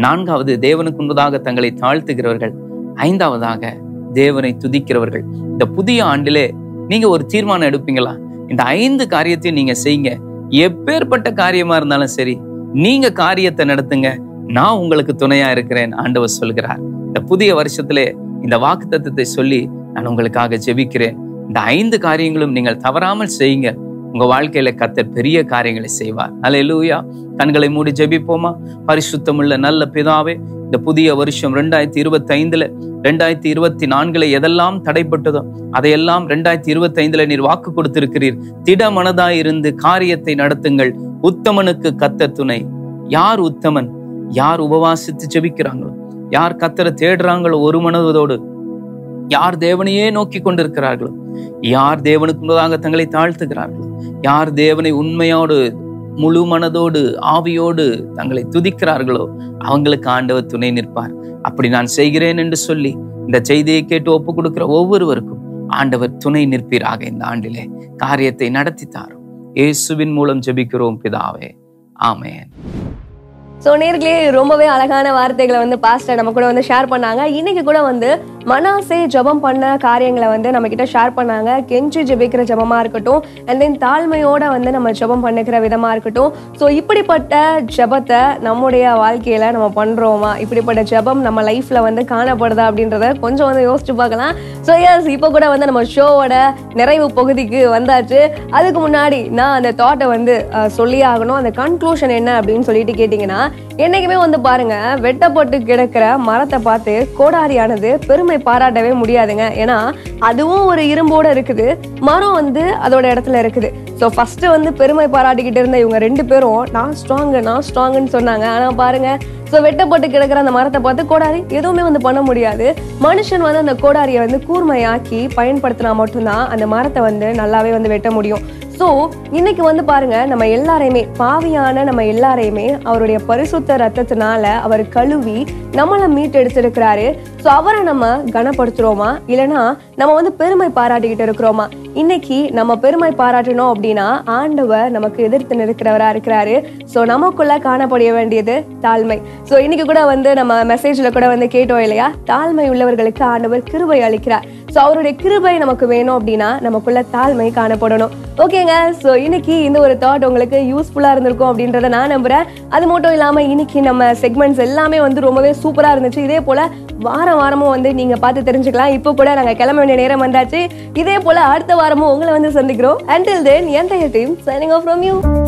4வது தேவனுக்கு முன்பதாக தங்களை தாழ்த்துகிறவர்கள், 5வதாக தேவனை துதிக்கிறவர்கள். இந்த புதிய ஆண்டிலே நீங்க ஒரு தீர்மானம் எடுப்பீங்களா? இந்த 5 காரியத்தையும் நீங்க செய்யுங்க. எப்பேற்பட்ட காரியமா இருந்தாலும் சரி, நீங்க காரியத்தை நடத்துங்க, நான் உங்களுக்கு துணையா இருக்கிறேன் ஆண்டவர் சொல்கிறார். இந்த புதிய வருஷத்திலே இந்த வாக்குத்தத்தத்தை சொல்லி நான் உங்களுக்காக ஜெபிக்கிறேன். இந்த 5 காரியங்களும் நீங்கள் தவறாமல் செய்யுங்க. உங்க வாழ்க்கையில கர்த்தர் பெரிய காரியங்களை செய்வார். அல்லேலூயா. கண்களை மூடி ஜெபிப்போமா? பரிசுத்தமுள்ள நல்ல பிதாவே, இந்த புதிய வருஷம் 2025 2024 எதெல்லாம் தடைப்பட்டதோ அதையெல்லாம் 2025 நீர் வாக்கு கொடுத்திருக்கிறீர். திட மனதாய் இருந்து காரியத்தை நடத்துங்கள். உத்தமனுக்கு கர்த்தர் துணை. யார் உத்தமன்? யார் உபவாசித்து ஜெபிக்கிறாங்களோ, யார் கர்த்தரை தேடுறாங்களோ ஒரு மனதோடு, யார் தேவனையே நோக்கி கொண்டிருக்கிறார்களோ, யார் தேவனுக்கு முன்பதாக தங்களை தாழ்த்துகிறார்களோ, யார் தேவனை உண்மையோடு முழு மனதோடு ஆவியோடு தங்களை துதிக்கிறார்களோ அவங்களுக்கு ஆண்டவர் துணை நிற்பார். அப்படி நான் செய்கிறேன் என்று சொல்லி இந்த செய்தியை கேட்டு ஒப்பு கொடுக்கிற ஒவ்வொருவருக்கும் ஆண்டவர் துணை நிற்பீராக. இந்த ஆண்டிலே காரியத்தை நடத்தி தாரும். இயேசுவின் மூலம் ஜெபிக்கிறோம் பிதாவே, ஆமென். ஸோ நேர்களே, ரொம்பவே அழகான வார்த்தைகளை வந்து பாஸ்டர் நம்ம கூட வந்து ஷேர் பண்ணாங்க. இன்னைக்கு கூட வந்து மனாசே ஜெபம் பண்ண காரியங்களை வந்து நம்ம கிட்ட ஷேர் பண்ணாங்க. கெஞ்சி ஜெபிக்கிற ஜெபமா இருக்கட்டும், அண்ட் தென் தாழ்மையோட வந்து நம்ம ஜெபம் பண்ணிக்கிற விதமா இருக்கட்டும். ஸோ இப்படிப்பட்ட ஜெபத்தை நம்முடைய வாழ்க்கையில நம்ம பண்றோமா? இப்படிப்பட்ட ஜெபம் நம்ம லைஃப்ல வந்து காணப்படுதா அப்படின்றத கொஞ்சம் வந்து யோசிச்சு பார்க்கலாம். ஸோ எஸ், இப்போ கூட வந்து நம்ம ஷோவோட நிறைவு பகுதிக்கு வந்தாச்சு. அதுக்கு முன்னாடி நான் அந்த தாட்டை வந்து சொல்லி ஆகணும். அந்த கன்க்ளூஷன் என்ன அப்படின்னு சொல்லிட்டு கேட்டீங்கன்னா, என்னைக்குமே வந்து பாருங்க, வெட்டப்பட்டு கிடக்கிற மரத்தை பார்த்து கோடாரியானது பெருமை பாராட்டவே முடியாதுங்க. ஏன்னா அதுவும் ஒரு இரும்போட இருக்குது, மரம் வந்து அதோட இடத்துல இருக்குது. ஸோ ஃபர்ஸ்ட் வந்து பெருமை பாராட்டிக்கிட்டு இருந்த இவங்க 2 பேரும் நான் ஸ்ட்ராங்குன்னு சொன்னாங்க. ஆனா பாருங்க, ஸோ வெட்டப்பட்டு கிடக்கிற அந்த மரத்தை பார்த்து கோடாரி எதுவுமே வந்து பண்ண முடியாது. மனுஷன் வந்து அந்த கோடாரியை வந்து கூர்மையாக்கி பயன்படுத்தினா மட்டும்தான் அந்த மரத்தை வந்து நல்லாவே வந்து வெட்ட முடியும். ஸோ இன்னைக்கு வந்து பாருங்க, நம்ம எல்லாரையுமே, பாவியான நம்ம எல்லாரையுமே அவருடைய பரிசுத்த ரத்தத்தினால அவர் கழுவி நம்மளை மீட்டெடுத்திருக்கிறாரு. ஸோ அவரை நம்ம கனப்படுத்துறோமா இல்லைன்னா நம்ம வந்து பெருமை பாராட்டிக்கிட்டு இருக்கிறோமா? இன்னைக்கு நம்ம பெருமை பாராட்டணும் அப்படின்னா ஆண்டவர் நமக்கு எதிர்த்து நிற்கிறவரா இருக்கிறாரு. ஸோ நமக்குள்ள காணப்பட வேண்டியது தாழ்மை. ஸோ இன்னைக்கு கூட வந்து நம்ம மெசேஜ்ல கூட வந்து கேட்டோம் இல்லையா, தாழ்மை உள்ளவர்களுக்கு ஆண்டவர் கிருபை அளிக்கிறார். ஸோ அவருடைய கிருபை நமக்கு வேணும் அப்படின்னா நமக்குள்ள தாழ்மை காணப்படணும். ஓகேங்க, ஸோ இன்னைக்கு இந்த ஒரு தாட் உங்களுக்கு யூஸ்ஃபுல்லா இருந்திருக்கும் அப்படின்றத நான் நம்புறேன். அது மட்டும் இல்லாம இன்னைக்கு நம்ம செக்மெண்ட்ஸ் எல்லாமே வந்து ரொம்பவே சூப்பரா இருந்துச்சு. இதே போல வாரமும் வந்து நீங்க பார்த்து தெரிஞ்சுக்கலாம். இப்போ கூட நாங்க கிளம்ப வேண்டிய நேரம் வந்தாச்சு. இதே போல அடுத்த வாரமும் உங்களை வந்து சந்திக்கிறோம். Until then, entire team signing off from you.